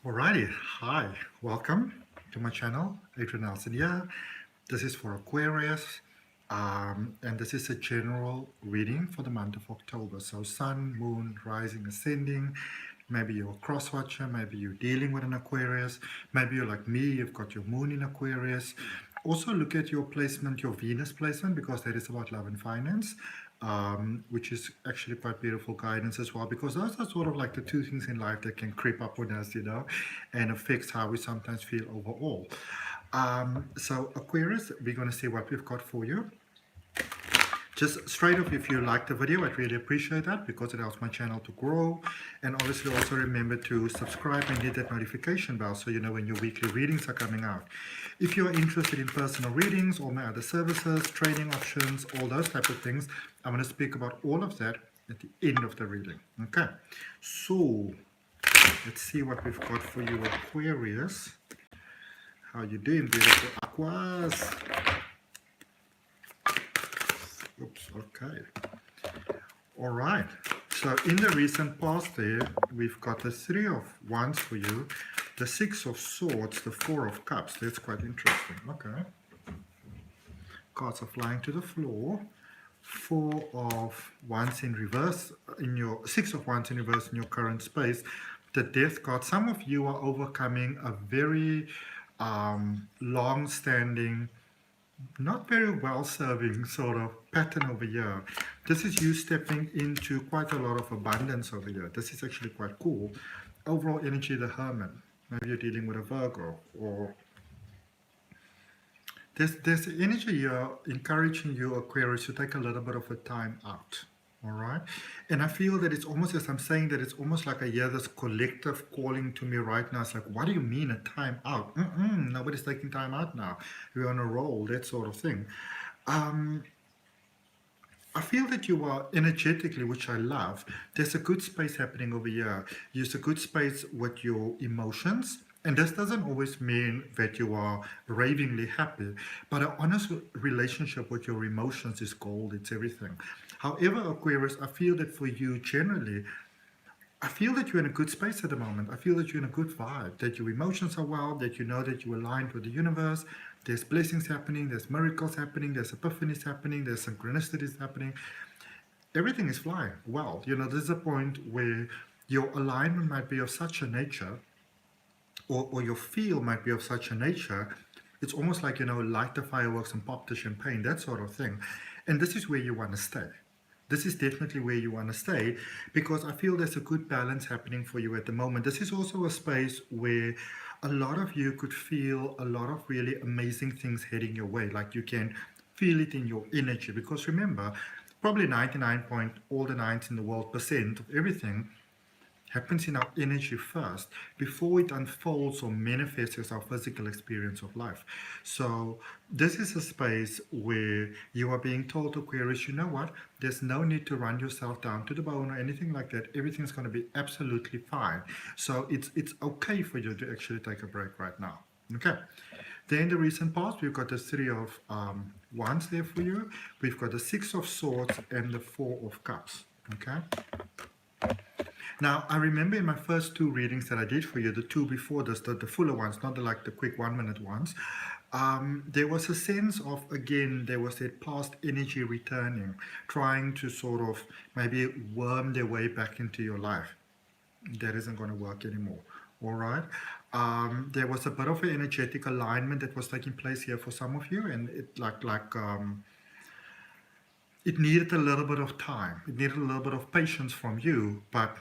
Alrighty, hi, welcome to my channel, Adrian here. This is for Aquarius, and this is a general reading for the month of October. So sun, moon, rising, ascending. Maybe you're a cross watcher, maybe you're dealing with an Aquarius, maybe you're like me, you've got your moon in Aquarius. Also look at your placement, your Venus placement, because that is about love and finance, which is actually quite beautiful guidance as well, because those are sort of like the two things in life that can creep up on us, and affects how we sometimes feel overall. So Aquarius, we're going to see what we've got for you. Just straight off, if you like the video, I'd really appreciate that because it helps my channel to grow. And obviously also remember to subscribe and hit that notification bell so you know when your weekly readings are coming out. If you're interested in personal readings, all my other services, training options, all those type of things, I'm going to speak about all of that at the end of the reading. Okay, so let's see what we've got for you, Aquarius. How you doing, beautiful Aquas? Oops, okay. All right. So in the recent past there, we've got the Three of Wands for you, the Six of Swords, the Four of Cups. That's quite interesting. Okay. Cards are flying to the floor. Four of Wands in reverse in your Six of Wands in reverse in your current space. The Death card. Some of you are overcoming a very long-standing, not very well-serving sort of pattern over here. This is you stepping into quite a lot of abundance over here. This is actually quite cool. Overall energy, the Hermit. Maybe you're dealing with a Virgo, or there's energy here encouraging you, Aquarius, to take a little bit of a time out. All right, and I feel that it's almost, as I'm saying that, it's almost like I hear this collective calling to me right now. It's like, what do you mean a time out? Nobody's taking time out now. We're on a roll, that sort of thing. I feel that you are energetically, which I love. There's a good space happening over here. Use a good space with your emotions. And this doesn't always mean that you are ravingly happy, but an honest relationship with your emotions is gold. It's everything. However, Aquarius, I feel that for you generally, I feel that you're in a good space at the moment. I feel that you're in a good vibe, that your emotions are well, that you know that you're aligned with the universe. There's blessings happening, there's miracles happening, there's epiphanies happening, there's synchronicities happening. Everything is flying well. There's a point where your alignment might be of such a nature, or your feel might be of such a nature, it's almost like, light the fireworks and pop the champagne, that sort of thing. And this is where you want to stay. This is definitely where you want to stay, because I feel there's a good balance happening for you at the moment. This is also a space where a lot of you could feel a lot of really amazing things heading your way. Like you can feel it in your energy, because remember, probably 99 point all the nines in the world percent of everything happens in our energy first before it unfolds or manifests as our physical experience of life. So this is a space where you are being told, Aquarius, you know what, there's no need to run yourself down to the bone or anything like that. Everything's going to be absolutely fine. So it's okay for you to actually take a break right now. Okay. Then in the recent past, we've got the Three of Wands there for you. We've got the Six of Swords and the Four of Cups. Okay. Now, I remember in my first two readings that I did for you, the two before this, the fuller ones, not like the quick 1 minute ones, there was a sense of, again, there was that past energy returning, trying to sort of maybe worm their way back into your life. That isn't going to work anymore. All right. There was a bit of an energetic alignment that was taking place here for some of you, and it it needed a little bit of time. It needed a little bit of patience from you, but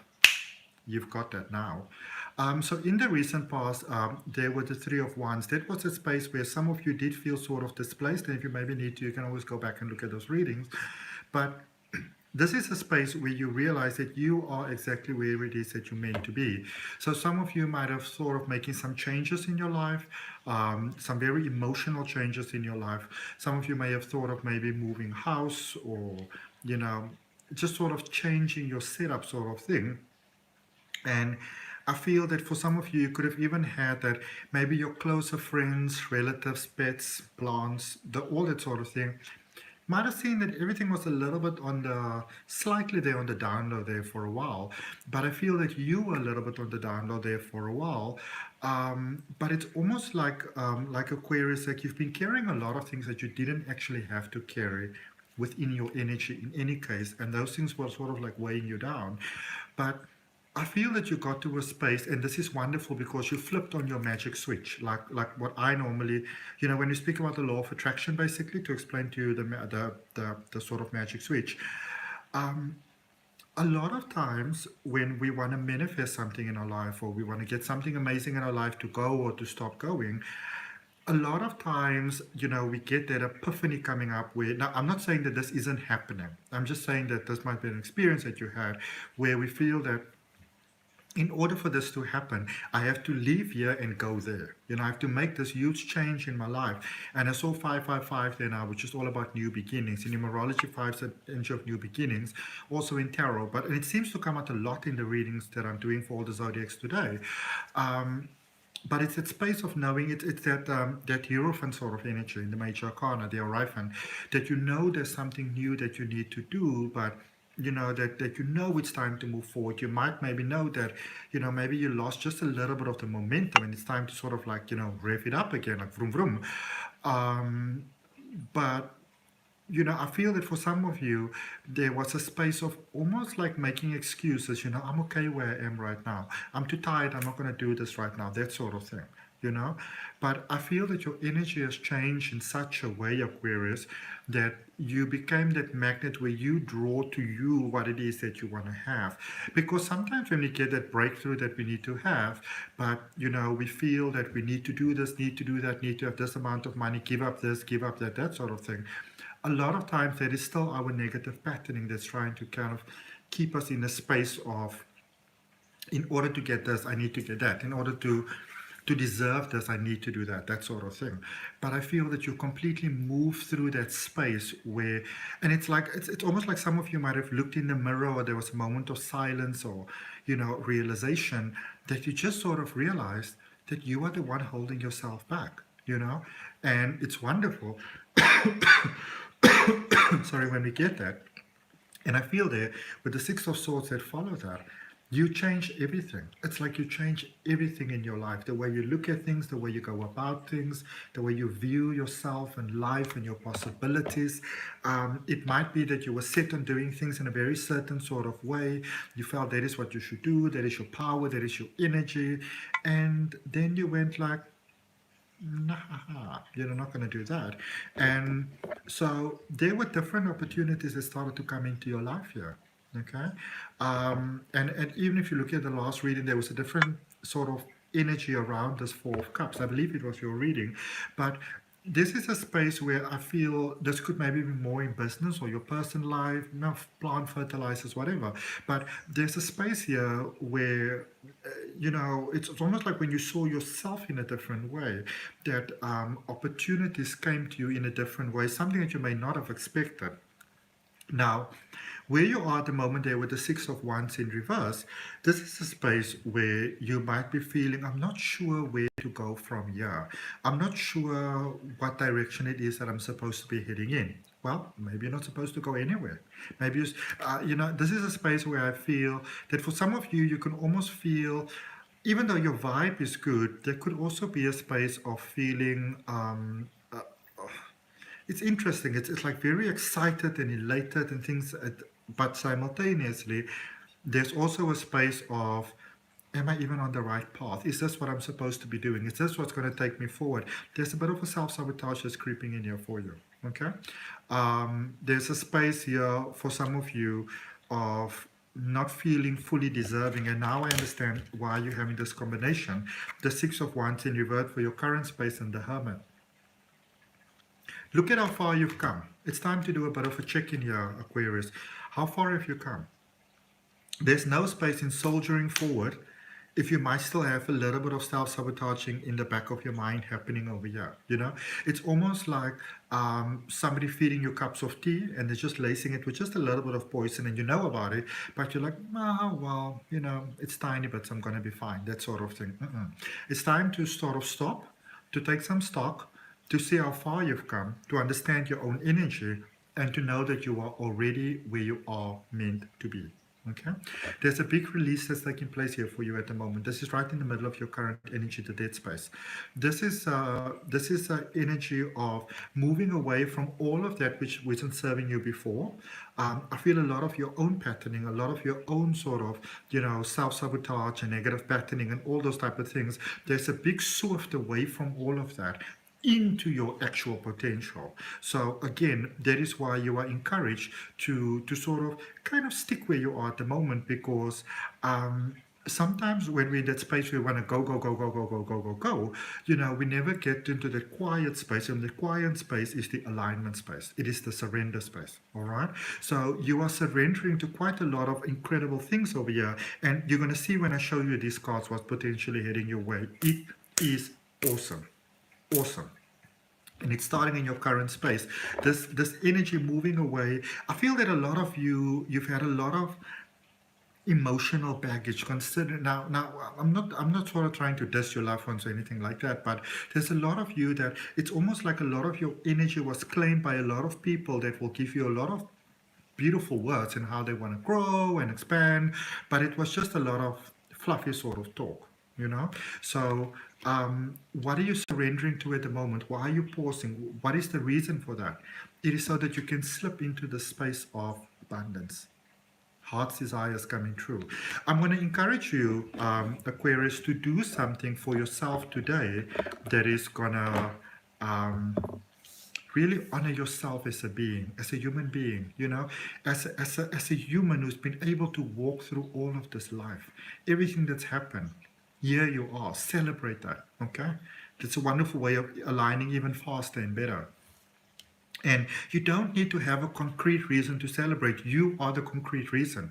you've got that now. So in the recent past, there were the Three of Wands. That was a space where some of you did feel sort of displaced. And if you maybe need to, you can always go back and look at those readings. But this is a space where you realize that you are exactly where it is that you're meant to be. So some of you might have sort of making some changes in your life, some very emotional changes in your life. Some of you may have thought of maybe moving house, or, just sort of changing your setup sort of thing. And I feel that for some of you, you could have even had that maybe your closer friends, relatives, pets, plants, all that sort of thing might have seen that everything was a little bit on the slightly there on the down low there for a while, but I feel that you were a little bit on the down low there for a while. But it's almost like Aquarius, like you've been carrying a lot of things that you didn't actually have to carry within your energy in any case, and those things were sort of like weighing you down. But I feel that you got to a space, and this is wonderful because you flipped on your magic switch, like what I normally, when you speak about the law of attraction, basically to explain to you the sort of magic switch. Um, a lot of times when we want to manifest something in our life, or we want to get something amazing in our life to go or to stop going, a lot of times, we get that epiphany coming up where, now I'm not saying that this isn't happening. I'm just saying that this might be an experience that you had where we feel that in order for this to happen, I have to leave here and go there. I have to make this huge change in my life. And I saw 555 there now, which is all about new beginnings. In numerology, 5 is the energy of new beginnings, also in tarot. And it seems to come out a lot in the readings that I'm doing for all the zodiacs today. But it's that space of knowing, it's that Hierophant sort of energy in the major arcana, the Hierophant, that there's something new that you need to do, but that it's time to move forward. You might maybe know that, maybe you lost just a little bit of the momentum and it's time to sort of like, rev it up again, like vroom vroom. But I feel that for some of you, there was a space of almost like making excuses. I'm okay where I am right now. I'm too tired. I'm not going to do this right now. That sort of thing. But I feel that your energy has changed in such a way, Aquarius, that you became that magnet where you draw to you what it is that you want to have. Because sometimes when we get that breakthrough that we need to have, but we feel that we need to do this, need to do that, need to have this amount of money, give up this, give up that sort of thing. A lot of times that is still our negative patterning that's trying to kind of keep us in a space of, in order to get this, I need to get that. In order to deserve this, I need to do that sort of thing. But I feel that you completely move through that space where, and it's like, it's almost like some of you might have looked in the mirror, or there was a moment of silence, or, realization that you just sort of realized that you are the one holding yourself back, and it's wonderful. Sorry, when we get that. And I feel there, with the Six of Swords that follow that, you change everything. It's like you change everything in your life. The way you look at things, the way you go about things, the way you view yourself and life and your possibilities. It might be that you were set on doing things in a very certain sort of way. You felt that is what you should do, that is your power, that is your energy. And then you went like, nah, you're not going to do that. And so there were different opportunities that started to come into your life here. Okay. And even if you look at the last reading, there was a different sort of energy around this Four of Cups. I believe it was your reading. But this is a space where I feel this could maybe be more in business or your personal life, plant fertilizers, whatever. But there's a space here where, it's almost like when you saw yourself in a different way, that opportunities came to you in a different way, something that you may not have expected. Now, where you are at the moment there with the Six of Wands in reverse, this is a space where you might be feeling, I'm not sure where to go from here. I'm not sure what direction it is that I'm supposed to be heading in. Well, maybe you're not supposed to go anywhere. Maybe, this is a space where I feel that for some of you, you can almost feel, even though your vibe is good, there could also be a space of feeling, it's interesting. It's like very excited and elated and things, but simultaneously, there's also a space of, am I even on the right path? Is this what I'm supposed to be doing? Is this what's going to take me forward? There's a bit of a self-sabotage that's creeping in here for you, okay? There's a space here for some of you of not feeling fully deserving, and now I understand why you're having this combination. The Six of Wands in revert for your current space and the Hermit. Look at how far you've come. It's time to do a bit of a check-in here, Aquarius. How far have you come? There's no space in soldiering forward if you might still have a little bit of self-sabotaging in the back of your mind happening over here. It's almost like somebody feeding you cups of tea and they're just lacing it with just a little bit of poison, and you know about it, but you're like, well, it's tiny, but I'm going to be fine, that sort of thing. It's time to sort of stop, to take some stock, to see how far you've come, to understand your own energy, and to know that you are already where you are meant to be. Okay, there's a big release that's taking place here for you at the moment. This is right in the middle of your current energy, the dead space. This is an energy of moving away from all of that which wasn't serving you before. I feel a lot of your own patterning, a lot of your own sort of, self-sabotage and negative patterning and all those type of things. There's a big swift away from all of that into your actual potential. So again, that is why you are encouraged to sort of kind of stick where you are at the moment, because sometimes when we're in that space we want to go go go go go go go go go, we never get into the quiet space, and the quiet space is the alignment space. It is the surrender space. All right, so you are surrendering to quite a lot of incredible things over here, and you're going to see when I show you these cards what's potentially heading your way. It is awesome. Awesome. And it's starting in your current space. This energy moving away. I feel that a lot of you've had a lot of emotional baggage. Consider now I'm not sort of trying to diss your loved ones or anything like that, but there's a lot of you that it's almost like a lot of your energy was claimed by a lot of people that will give you a lot of beautiful words and how they want to grow and expand, but it was just a lot of fluffy sort of talk. So what are you surrendering to at the moment? Why are you pausing? What is the reason for that? It is so that you can slip into the space of abundance, heart's desires coming true. I'm going to encourage you, Aquarius, to do something for yourself today that is going to really honor yourself as a being, as a human being, as a human who's been able to walk through all of this life, everything that's happened. Here you are. Celebrate that. Okay, it's a wonderful way of aligning even faster and better. And you don't need to have a concrete reason to celebrate. You are the concrete reason.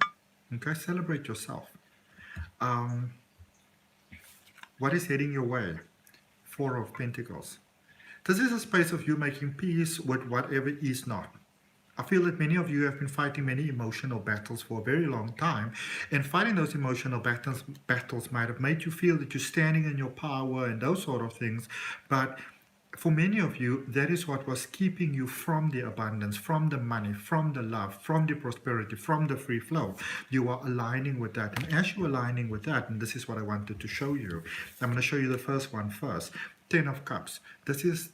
Okay, celebrate yourself. What is heading your way? Four of Pentacles. This is a space of you making peace with whatever is not. I feel that many of you have been fighting many emotional battles for a very long time, and fighting those emotional battles might have made you feel that you're standing in your power and those sort of things, but for many of you, that is what was keeping you from the abundance, from the money, from the love, from the prosperity, from the free flow. You are aligning with that, and as you're aligning with that, and this is what I wanted to show you, I'm going to show you the first one first. 10 of Cups. This is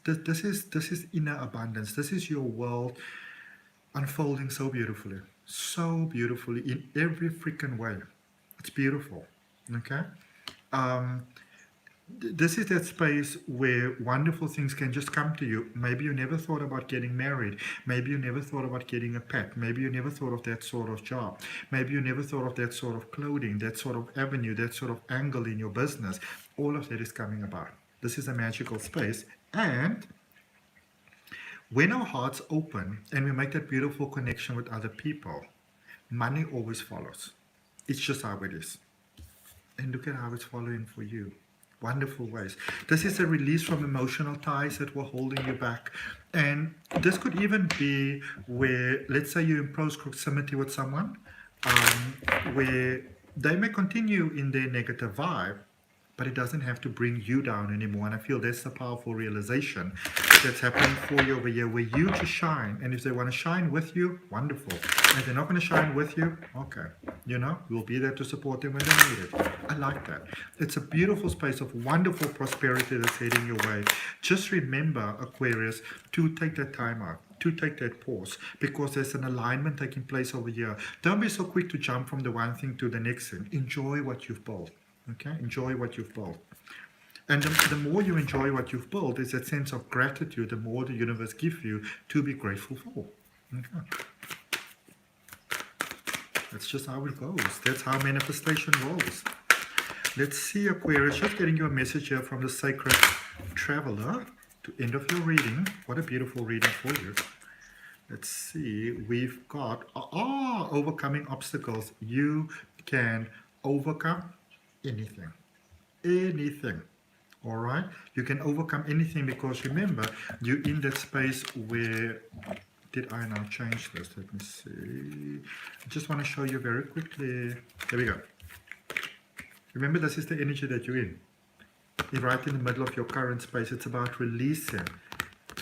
inner abundance. This is your world unfolding so beautifully in every freaking way. It's beautiful. Okay, this is that space where wonderful things can just come to you. Maybe you never thought about getting married. Maybe you never thought about getting a pet. Maybe you never thought of that sort of job. Maybe you never thought of that sort of clothing, that sort of avenue, that sort of angle in your business. All of that is coming about. This is a magical space, and when our hearts open and we make that beautiful connection with other people, money always follows. It's just how it is. And look at how it's following for you. Wonderful ways. This is a release from emotional ties that were holding you back. And this could even be where, let's say you're in close proximity with someone, where they may continue in their negative vibe, but it doesn't have to bring you down anymore. And I feel that's a powerful realization that's happening for you over here, where you just shine. And if they want to shine with you, wonderful. And if they're not going to shine with you, okay. We'll be there to support them when they need it. I like that. It's a beautiful space of wonderful prosperity that's heading your way. Just remember, Aquarius, to take that time out, to take that pause, because there's an alignment taking place over here. Don't be so quick to jump from the one thing to the next thing. Enjoy what you've built. Okay, enjoy what you've built. And the more you enjoy what you've built, is that sense of gratitude, the more the universe gives you to be grateful for. Okay. That's just how it goes. That's how manifestation rolls. Let's see, Aquarius, just getting you a message here from the Sacred Traveler to end of your reading. What a beautiful reading for you. Let's see, we've got, overcoming obstacles. You can overcome anything. All right, you can overcome anything, because remember, you're in that space where, did I now change this? Let me see. I just want to show you very quickly. There we go. Remember, this is the energy that you're in. You're right in the middle of your current space. It's about releasing.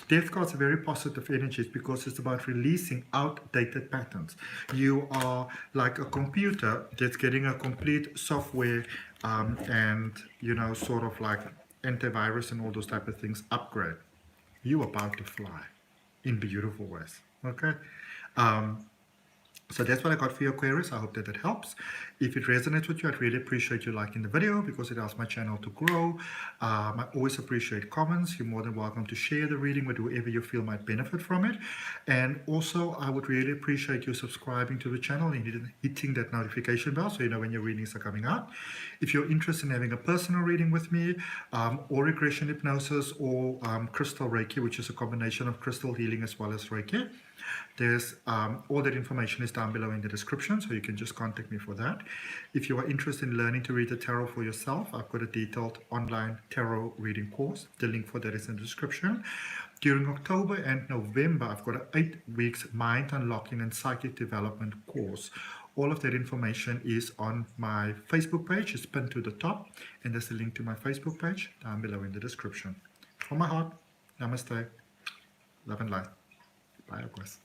Death cards are very positive energies because it's about releasing outdated patterns. You are like a computer that's getting a complete software and, you know, sort of like antivirus and all those type of things upgrade. You're about to fly in beautiful ways. Okay. So that's what I got for you, Aquarius. I hope that it helps. If it resonates with you, I'd really appreciate you liking the video because it helps my channel to grow. I always appreciate comments. You're more than welcome to share the reading with whoever you feel might benefit from it. And also, I would really appreciate you subscribing to the channel and hitting that notification bell so you know when your readings are coming out. If you're interested in having a personal reading with me, or regression hypnosis, or crystal Reiki, which is a combination of crystal healing as well as Reiki, there's all that information is down below in the description, so you can just contact me for that. If you are interested in learning to read the tarot for yourself, I've got a detailed online tarot reading course. The link for that is in the description. During October and November, I've got an 8 weeks mind unlocking and psychic development course. All of that information is on my Facebook page. It's pinned to the top, and there's a link to my Facebook page down below in the description. From my heart, namaste, love and light. Bye, Aquarius.